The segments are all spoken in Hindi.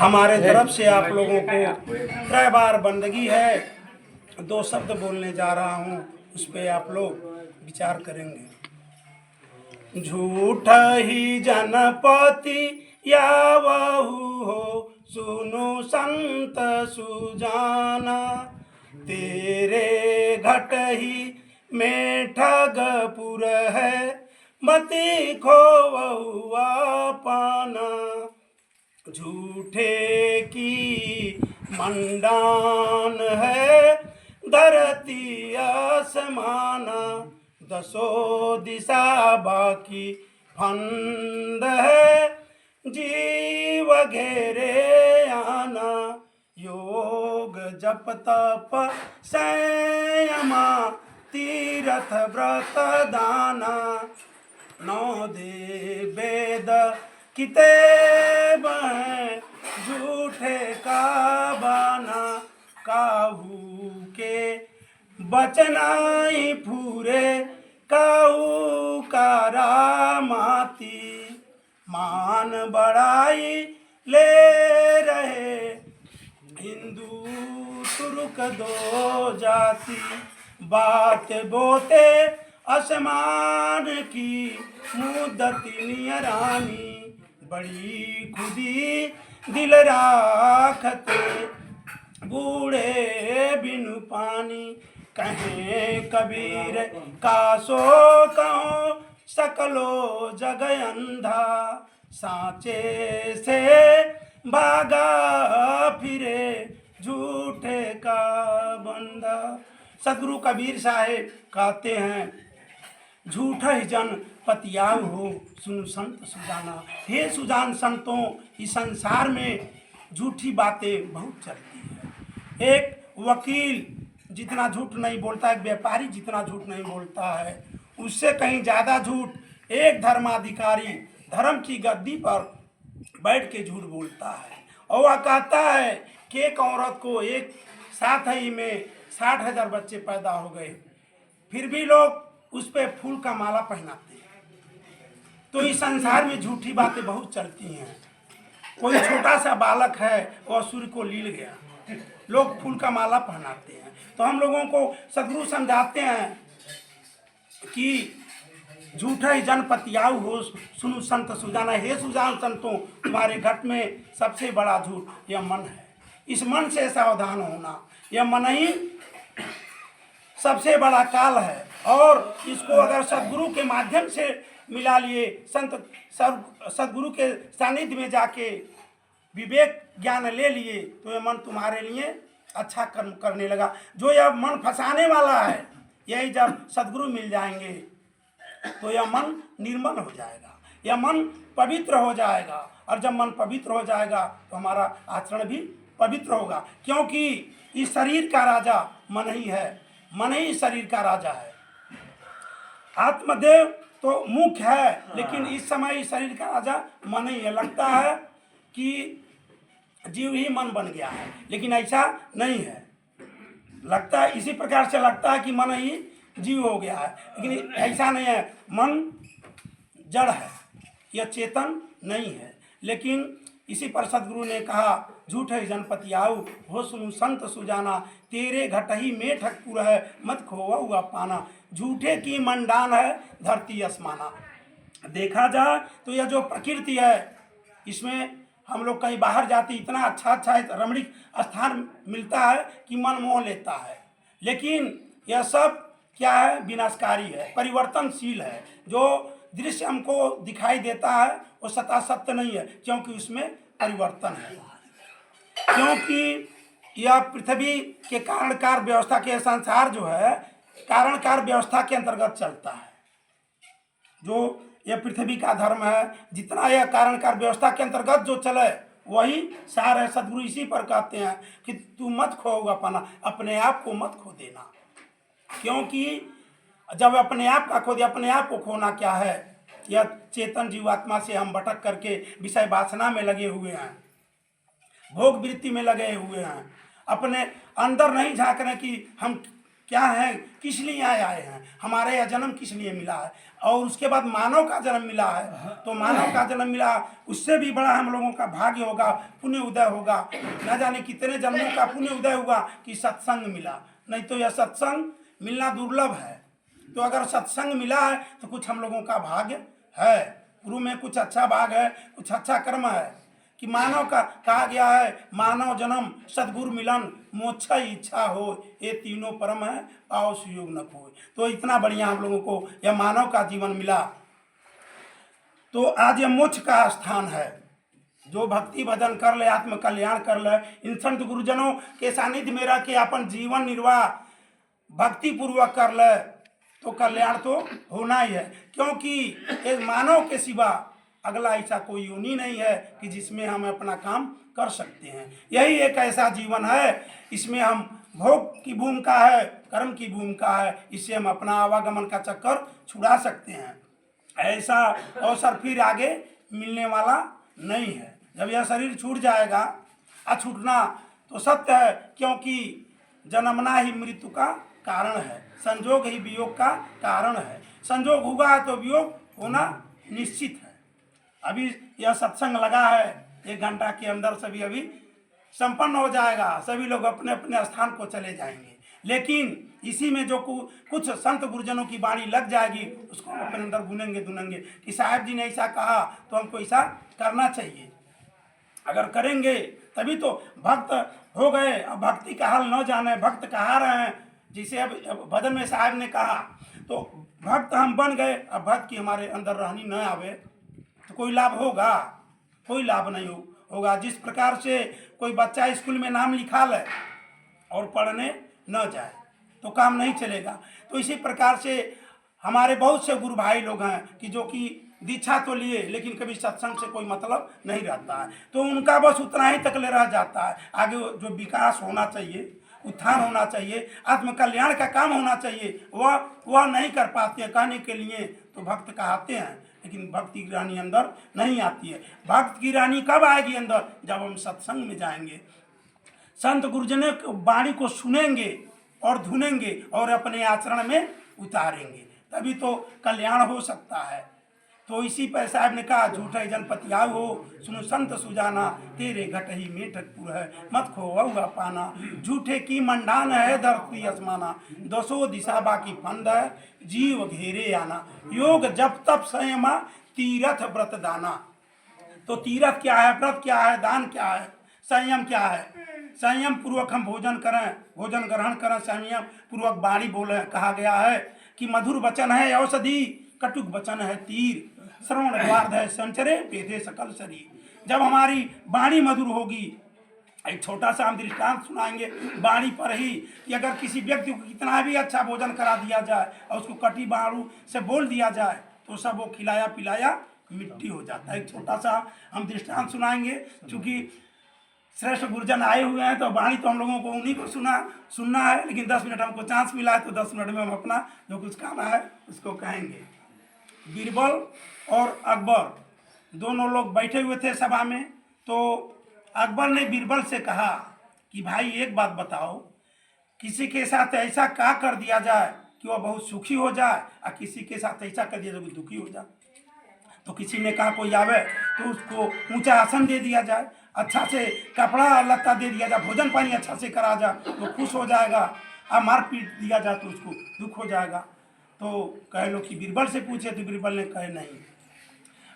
हमारे तरफ से आप लोगों को त्रय बार बंदगी है। 2 शब्द बोलने जा रहा हूँ, उस पे आप लोग विचार करेंगे। झूठ ही जनपति या वहु हो, सुनो संत सुजाना। तेरे घट ही में ठगपुर है, मति खोवहुआ पाना। झूठे की मंडान है, धरती आसमाना। 10 दिशा बाकी फंद है, जीव घेरे आना। योग जप तप संयमा, तीर्थ व्रत दाना। 9 दे वेद किताब हैं, झूठे का बाना। काहू के बचनाई फूरे, काहू का रामाती। मान बढ़ाई ले रहे, हिंदू तुर्क 2 जाति। बात बोते आसमान की, मुद्दती नियरानी। बड़ी खुदी दिल राखते, बूढ़े बिनु पानी। कहें कबीर का सो कहो, सकलो जग अंधा। सांचे से भागा फिरे, झूठे का बंदा। सदगुरु कबीर साहेब कहते हैं, झूठा ही जन पतियाऊ हो, सुन संत सुजाना। हे सुजान संतों, इस संसार में झूठी बातें बहुत चलती है। एक वकील जितना झूठ नहीं बोलता, एक व्यापारी जितना झूठ नहीं बोलता है, उससे कहीं ज़्यादा झूठ एक धर्माधिकारी धर्म की गद्दी पर बैठ के झूठ बोलता है। और वह कहता है कि एक औरत को एक साथ ही में 60,000 बच्चे पैदा हो गए, फिर भी लोग उस पर फूल का माला पहनाते हैं। तो इस संसार में झूठी बातें बहुत चलती हैं। कोई छोटा सा बालक है, वह सूर्य को लील गया, लोग फूल का माला पहनाते हैं। तो हम लोगों को सदगुरु समझाते हैं कि झूठा ही जन पतियाऊ हो, सुनु संत सुजाना। हे सुजान संतों, तुम्हारे घट में सबसे बड़ा झूठ यह मन है। इस मन से सावधान होना। यह मन ही सबसे बड़ा काल है, और इसको अगर सदगुरु के माध्यम से मिला लिए, सदगुरु के सानिध्य में जाके विवेक ज्ञान ले लिए, तो यह मन तुम्हारे लिए अच्छा कर्म करने लगा। जो यह मन फंसाने वाला है, यही जब सदगुरु मिल जाएंगे तो यह मन निर्मल हो जाएगा, यह मन पवित्र हो जाएगा। और जब मन पवित्र हो जाएगा तो हमारा आचरण भी पवित्र होगा, क्योंकि इस शरीर का राजा मन ही है, मन ही शरीर का राजा है। आत्मदेव तो मुख्य है, लेकिन इस समय इस शरीर का राजा मन ही है। लगता है कि जीव ही मन बन गया है, लेकिन ऐसा नहीं है। लगता है इसी प्रकार से लगता है कि मन ही जीव हो गया है, लेकिन ऐसा नहीं है। मन जड़ है, यह चेतन नहीं है। लेकिन इसी पर सदगुरु ने कहा, झूठ है जनपतियाऊ हो, सुनु संत सुजाना। तेरे घट ही में ठगपुर है, मत खोवा हुआ पाना। झूठे की मंडान है, धरती आसमाना। देखा जाए तो यह जो प्रकृति है, इसमें हम लोग कहीं बाहर जाते, इतना अच्छा अच्छा रमणीक स्थान मिलता है कि मन मोह लेता है। लेकिन यह सब क्या है? विनाशकारी है, परिवर्तनशील है। जो दृश्य हमको दिखाई देता है वो सता सत्य नहीं है, क्योंकि उसमें परिवर्तन है। क्योंकि यह पृथ्वी के कारण कार्य व्यवस्था के, संसार जो है कारण कार्य व्यवस्था के अंतर्गत चलता है। जो यह पृथ्वी का धर्म है, जितना यह कारण कार्य व्यवस्था के अंतर्गत जो चले वही सार है। सदगुरु इसी पर कहते हैं कि तू मत खोओगा पाना, अपने आप को मत खो देना। क्योंकि जब अपने आप का खो दिया, अपने आप को खोना क्या है? यह चेतन जीवात्मा से हम भटक करके विषय वासना में लगे हुए हैं, भोग वृत्ति में लगे हुए हैं। अपने अंदर नहीं झांक रहे कि हम क्या है, किस लिए आए हैं, हमारे यह जन्म किस लिए मिला है। और उसके बाद मानव का जन्म मिला है, तो मानव का जन्म मिला, उससे भी बड़ा हम लोगों का भाग्य होगा, पुण्य उदय होगा। न जाने कितने जन्मों का पुण्य उदय हुआ कि सत्संग मिला, नहीं तो यह सत्संग मिलना दुर्लभ है। तो अगर सत्संग मिला है तो कुछ हम लोगों का भाग्य है, गुरु में कुछ अच्छा भाग है, कुछ अच्छा कर्म है। कि मानव का कहा गया है, मानव जन्म सदगुरु मिलन मोक्ष इच्छा हो, ये तीनों परम है पाओ सुयोग न खोए। तो इतना बढ़िया हम लोगों को यह मानव का जीवन मिला। तो आज यह मोक्ष का स्थान है। जो भक्ति भजन कर ले, आत्म कल्याण कर ले, इन संत गुरुजनों के सानिध्य में रह के अपन जीवन निर्वाह भक्ति पूर्वक कर ले, तो कल्याण तो होना ही है। क्योंकि इस मानव के सिवा अगला ऐसा कोई योनि नहीं है कि जिसमें हम अपना काम कर सकते हैं। यही एक ऐसा जीवन है, इसमें हम भोग की भूमिका है, कर्म की भूमिका है, इससे हम अपना आवागमन का चक्कर छुड़ा सकते हैं। ऐसा अवसर फिर आगे मिलने वाला नहीं है। जब यह शरीर छूट जाएगा, छूटना तो सत्य है, क्योंकि जन्मना ही मृत्यु का कारण है, संजोग ही वियोग का कारण है। संजोग हुआ है तो वियोग होना निश्चित है। अभी यह सत्संग लगा है, 1 घंटा के अंदर सभी अभी संपन्न हो जाएगा, सभी लोग अपने अपने स्थान को चले जाएंगे। लेकिन इसी में जो कुछ संत गुरुजनों की वाणी लग जाएगी, उसको अपने अंदर गुनेंगे दुनेंगे कि साहब जी ने ऐसा कहा तो हमको ऐसा करना चाहिए। अगर करेंगे तभी तो भक्त हो गए। अब भक्ति का हाल न जाने, भक्त कहा रहे हैं, जिसे अब भजन में साहब ने कहा, तो भक्त हम बन गए। अब भक्त की हमारे अंदर रहनी न आवे तो कोई लाभ होगा? कोई लाभ नहीं होगा। जिस प्रकार से कोई बच्चा स्कूल में नाम लिखा ले और पढ़ने न जाए तो काम नहीं चलेगा। तो इसी प्रकार से हमारे बहुत से गुरु भाई लोग हैं कि जो कि दीक्षा तो लिए लेकिन कभी सत्संग से कोई मतलब नहीं रहता है, तो उनका बस उतना ही तक ले रह जाता है। आगे जो विकास होना चाहिए, उत्थान होना चाहिए, आत्म कल्याण का काम होना चाहिए, वह नहीं कर पाते हैं। कहने के लिए तो भक्त कहते हैं, लेकिन भक्ति की रानी अंदर नहीं आती है। भक्त की रानी कब आएगी अंदर? जब हम सत्संग में जाएंगे, संत गुरुजनों की वाणी को सुनेंगे और धुनेंगे और अपने आचरण में उतारेंगे, तभी तो कल्याण हो सकता है। तो इसी पर साहब ने कहा, झूठे जनपति आओ सुनो संत सुजाना, तेरे घट ही मेठकपुर है मत खोवा पाना। झूठे की मंडान है धरती आसमाना, 200 दिशा बाकी फंद है जीव घेरे आना। योग जप तप संयमा तीरथ व्रत दाना। तो तीरथ क्या है, व्रत क्या है, दान क्या है, संयम क्या है? संयम पूर्वक हम भोजन करें, भोजन ग्रहण करें, संयम पूर्वक वाणी बोले। कहा गया है कि मधुर वचन है औषधि, कटुक वचन है तीर, श्रवण द्वार है संचरे वेदे सकल शरीर। जब हमारी वाणी मधुर होगी, एक छोटा सा हम दृष्टांत सुनाएंगे वाणी पर ही, कि अगर किसी व्यक्ति को कितना भी अच्छा भोजन करा दिया जाए और उसको कटी बाणु से बोल दिया जाए तो सब वो खिलाया पिलाया मिट्टी हो जाता है। एक छोटा सा हम दृष्टांत सुनाएंगे, क्योंकि श्रेष्ठ गुरुजन आए हुए हैं तो वाणी तो हम लोगों को उन्हीं को सुनना है, लेकिन 10 मिनट हमको चांस मिला है तो 10 मिनट में हम अपना जो कुछ कहना है उसको कहेंगे। बीरबल और अकबर दोनों लोग बैठे हुए थे सभा में। तो अकबर ने बीरबल से कहा कि भाई एक बात बताओ, किसी के साथ ऐसा क्या कर दिया जाए कि वह बहुत सुखी हो जाए, और किसी के साथ ऐसा कर दिया जाए कि दुखी हो जाए? तो किसी ने कहा कोई आवे तो उसको ऊंचा आसन दे दिया जाए, अच्छा से कपड़ा लत्ता दे दिया जाए, भोजन पानी अच्छा से करा जाए तो खुश हो जाएगा, और मार पीट दिया जाए तो उसको दुख हो जाएगा। तो कहे लो कि बीरबल से पूछे तो बीरबल ने कहे नहीं,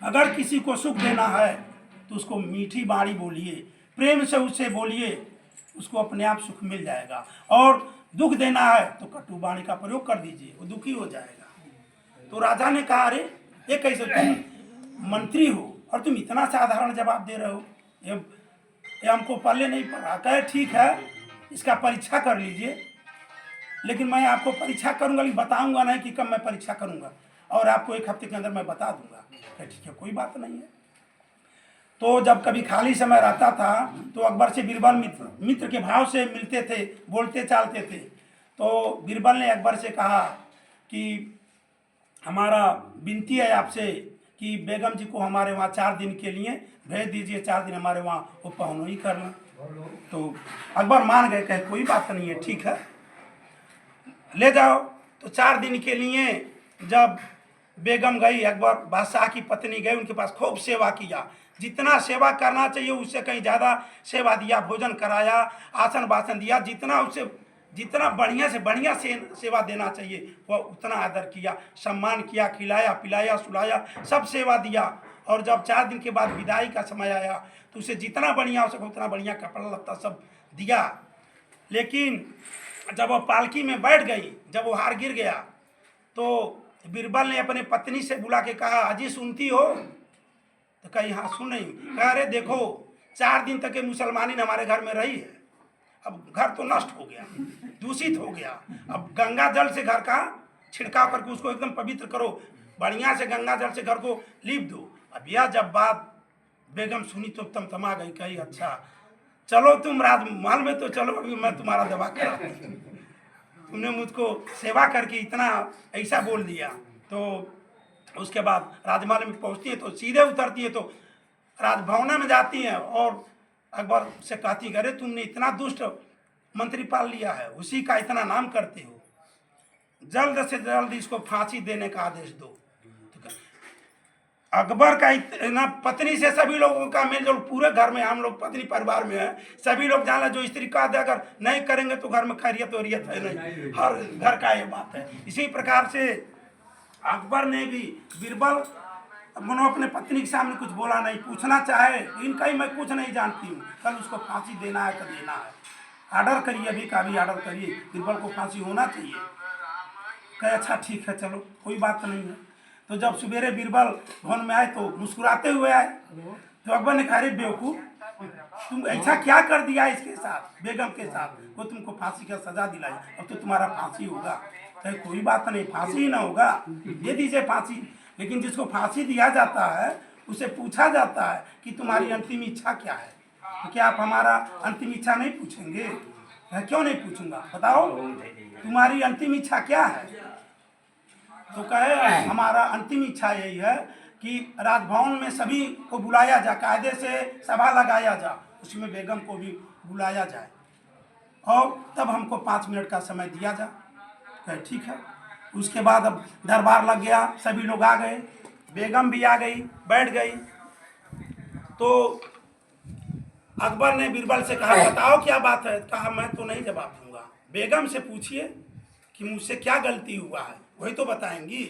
अगर किसी को सुख देना है तो उसको मीठी वाणी बोलिए, प्रेम से उससे बोलिए, उसको अपने आप सुख मिल जाएगा। और दुख देना है तो कटु वाणी का प्रयोग कर दीजिए, वो दुखी हो जाएगा। तो राजा ने कहा, अरे ये कैसे, तुम मंत्री हो और तुम इतना साधारण जवाब दे रहे हो, ये हमको पहले नहीं पढ़ा। कहे ठीक है, इसका परीक्षा कर लीजिए, लेकिन मैं आपको परीक्षा करूंगा, लेकिन बताऊंगा नहीं कि कब मैं परीक्षा करूंगा, और आपको 1 हफ्ते के अंदर मैं बता दूंगा। ठीक है, कोई बात नहीं है। तो जब कभी खाली समय रहता था तो अकबर से बीरबल मित्र के भाव से मिलते थे, बोलते चालते थे। तो बीरबल ने अकबर से कहा कि हमारा विनती है आपसे कि बेगम जी को हमारे वहाँ 4 दिन के लिए भेज दीजिए, 4 दिन हमारे वहाँ वो पहुँच करना। तो अकबर मान गए, कहे कोई बात नहीं है, ठीक है। ले जाओ। तो 4 दिन के लिए जब बेगम गई, अकबर बादशाह की पत्नी गई, उनके पास खूब सेवा किया, जितना सेवा करना चाहिए उससे कहीं ज़्यादा सेवा दिया, भोजन कराया, आसन बासन दिया, जितना उससे जितना बढ़िया से बढ़िया सेवा देना चाहिए वह उतना आदर किया, सम्मान किया, खिलाया पिलाया सुलाया, सब सेवा दिया। और जब 4 दिन के बाद विदाई का समय आया तो उसे जितना बढ़िया हो सके उतना बढ़िया कपड़ा लत्ता सब दिया। लेकिन जब वह पालकी में बैठ गई, जब वो हार गिर गया, तो बीरबल ने अपने पत्नी से बुला के कहा, अजी सुनती हो? तो कही हाँ सुन रही हूँ। कह अरे देखो 4 दिन तक ये मुसलमानी हमारे घर में रही है, अब घर तो नष्ट हो गया, दूषित हो गया, अब गंगा जल से घर का छिड़काव करके उसको एकदम पवित्र करो, बढ़िया से गंगा जल से घर को लीप दो। अब यह जब बात बेगम सुनी तो तमतमा गई, कही अच्छा चलो तुम राजमहल में तो चलो, अभी मैं तुम्हारा दवा करा, तुमने मुझको सेवा करके इतना ऐसा बोल दिया। तो उसके बाद राजमहल में पहुंचती है तो सीधे उतरती है तो राजभवन में जाती हैं और अकबर से कहती है, अरे तुमने इतना दुष्ट मंत्री पाल लिया है, उसी का इतना नाम करते हो, जल्द से जल्द इसको फांसी देने का आदेश दो। तो अकबर का इतना पत्नी से सभी लोगों का मेलजोल, पूरे घर में हम लोग पत्नी परिवार में है, सभी लोग जाना जो स्त्री का दे अगर नहीं करेंगे तो घर में खैरियत वरियत है नहीं, हर घर का ये बात है। इसी प्रकार से अकबर ने भी बीरबल मनो अपने पत्नी के सामने कुछ बोला नहीं, पूछना चाहे इनका ही मैं कुछ नहीं जानती हूँ, कल उसको फांसी देना है तो देना है, आर्डर करिए, अभी का भी आर्डर करिए, बीरबल को फांसी होना चाहिए। कहे अच्छा ठीक है चलो कोई बात नहीं है। तो जब सवेरे बीरबल भवन में आए तो मुस्कुराते हुए आए, तो अकबर ने कहा, अरे बेवकूफ़ तुम ऐसा क्या कर दिया इसके साथ, बेगम के साथ, वो तुमको फांसी का सजा दिलाई, अब तो तुम्हारा फांसी होगा। कहे कोई बात नहीं, फांसी ही ना होगा, दे दीजिए फांसी। लेकिन जिसको फांसी दिया जाता है उसे पूछा जाता है कि तुम्हारी अंतिम इच्छा क्या है, तो क्या आप हमारा अंतिम इच्छा नहीं पूछेंगे? क्यों नहीं पूछूंगा, बताओ तुम्हारी अंतिम इच्छा क्या है? तो कहे हमारा अंतिम इच्छा यही है कि राजभवन में सभी को बुलाया जाए, कायदे से सभा लगाया जाए, उसमें बेगम को भी बुलाया जाए और तब हमको 5 मिनट का समय दिया जाए। कहे ठीक है। उसके बाद अब दरबार लग गया, सभी लोग आ गए, बेगम भी आ गई, बैठ गई। तो अकबर ने बीरबल से कहा, बताओ क्या बात है? कहा मैं तो नहीं जवाब दूंगा, बेगम से पूछिए कि मुझसे क्या गलती हुआ है, वही तो बताएंगी।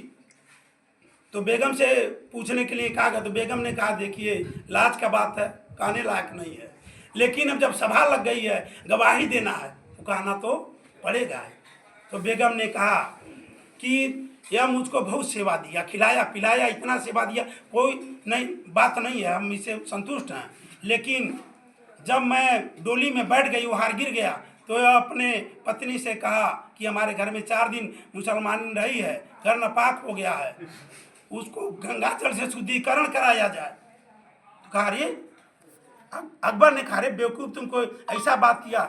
तो बेगम से पूछने के लिए कहा गया, तो बेगम ने कहा देखिए लाज का बात है, कहने लायक नहीं है, लेकिन अब जब सभा लग गई है, गवाही देना है तो कहना तो पड़ेगा। तो बेगम ने कहा कि यह मुझको बहुत सेवा दिया, खिलाया पिलाया, इतना सेवा दिया, कोई नहीं बात नहीं है, हम इससे संतुष्ट हैं, लेकिन जब मैं डोली में बैठ गई, वो हार गिर गया, तो यह अपने पत्नी से कहा कि हमारे घर में 4 दिन मुसलमानी रही है, घर नापाक हो गया है, उसको गंगा जल से शुद्धिकरण कराया जाए। तो कहा अरे अकबर ने कहा, अरे बेवकूफ़ तुमको ऐसा बात किया,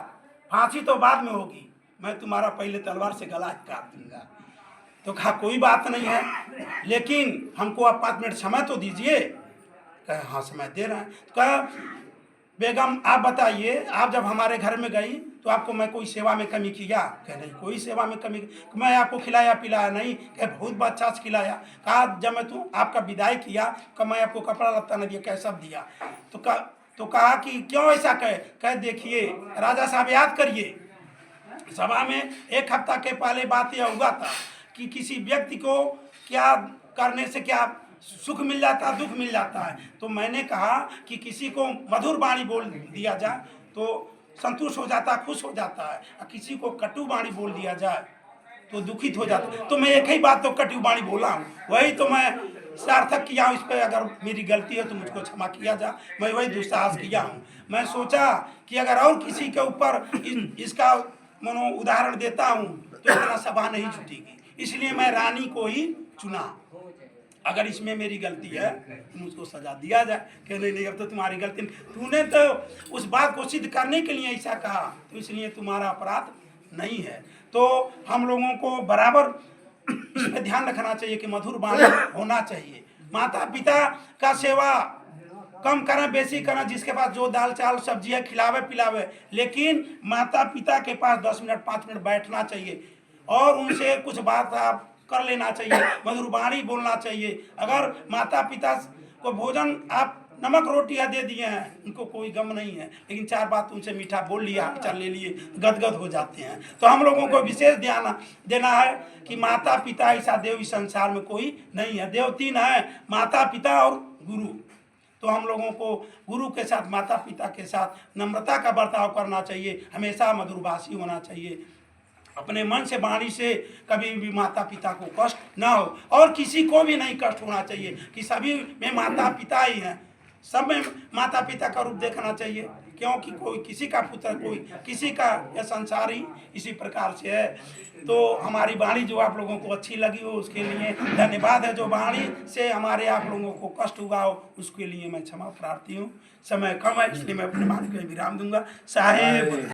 फांसी तो बाद में होगी, मैं तुम्हारा पहले तलवार से गला काट दूंगा। तो कहा कोई बात नहीं है, लेकिन हमको आप 5 मिनट समय तो दीजिए। कहा हाँ समय दे रहे हैं। तो कहा बेगम आप बताइए, आप जब हमारे घर में गई तो आपको मैं कोई सेवा में कमी किया? कह नहीं कोई सेवा में कमी, मैं आपको खिलाया पिलाया नहीं? कह बहुत अच्छा से खिलाया। कहा जब मैं आपका विदाई किया कहा मैं आपको कपड़ा लत्ता नहीं दिया, कह सब दिया। तो कहा कि क्यों ऐसा कह देखिए राजा साहब याद करिए, सभा में 1 हफ्ता के पहले बात यह हुआ था कि किसी व्यक्ति को क्या करने से क्या सुख मिल जाता है, दुख मिल जाता है। तो मैंने कहा कि किसी को मधुर वाणी बोल दिया जाए तो संतुष्ट हो जाता है, खुश हो जाता है, और किसी को कटु वाणी बोल दिया जाए तो दुखित हो जाता है। तो मैं एक ही बात तो कटु वाणी बोला हूँ, वही तो मैं सार्थक किया हूँ। इस पर अगर मेरी गलती है तो मुझको क्षमा किया जाए, मैं वही दुस्साहस किया हूँ। मैं सोचा कि अगर और किसी के ऊपर इसका मनो उदाहरण देता हूँ तो इतना सभा नहीं जुटेगी, इसलिए मैं रानी को ही चुना। अगर इसमें मेरी गलती है तो मुझको सजा दिया जाए। कि नहीं अब तो तुम्हारी गलती नहीं, तूने तो उस बात को सिद्ध करने के लिए ऐसा कहा, तो इसलिए तुम्हारा अपराध नहीं है। तो हम लोगों को बराबर इस पर ध्यान रखना चाहिए कि मधुर वाणी होना चाहिए। माता पिता का सेवा कम करें बेसी करें, जिसके पास जो दाल चावल सब्जी है खिलावे पिलावे, लेकिन माता पिता के पास 10 मिनट 5 मिनट बैठना चाहिए। और उनसे कुछ बात आप कर लेना चाहिए, मधुर वाणी बोलना चाहिए। अगर माता पिता को भोजन आप नमक रोटियां दे दिए हैं, उनको कोई गम नहीं है, लेकिन 4 बात उनसे मीठा बोल लिया, चल ले लिए, गदगद हो जाते हैं। तो हम लोगों को विशेष ध्यान देना है कि माता पिता ऐसा देव इस संसार में कोई नहीं है। देव 3 है, माता पिता और गुरु। तो हम लोगों को गुरु के साथ, माता पिता के साथ नम्रता का बर्ताव करना चाहिए, हमेशा मधुरभाषी होना चाहिए। अपने मन से वाणी से कभी भी माता पिता को कष्ट ना हो, और किसी को भी नहीं कष्ट होना चाहिए कि सभी में माता पिता ही हैं, सब में माता पिता का रूप देखना चाहिए, क्योंकि कोई किसी का पुत्र, कोई किसी का, यह संसार ही इसी प्रकार से है। तो हमारी वाणी जो आप लोगों को अच्छी लगी हो उसके लिए धन्यवाद है। जो वाणी से हमारे आप लोगों को कष्ट हुआ हो उसके लिए मैं क्षमा प्रार्थी हूँ। समय कम है इसलिए मैं अपने वाणी को विराम दूंगा। साहेब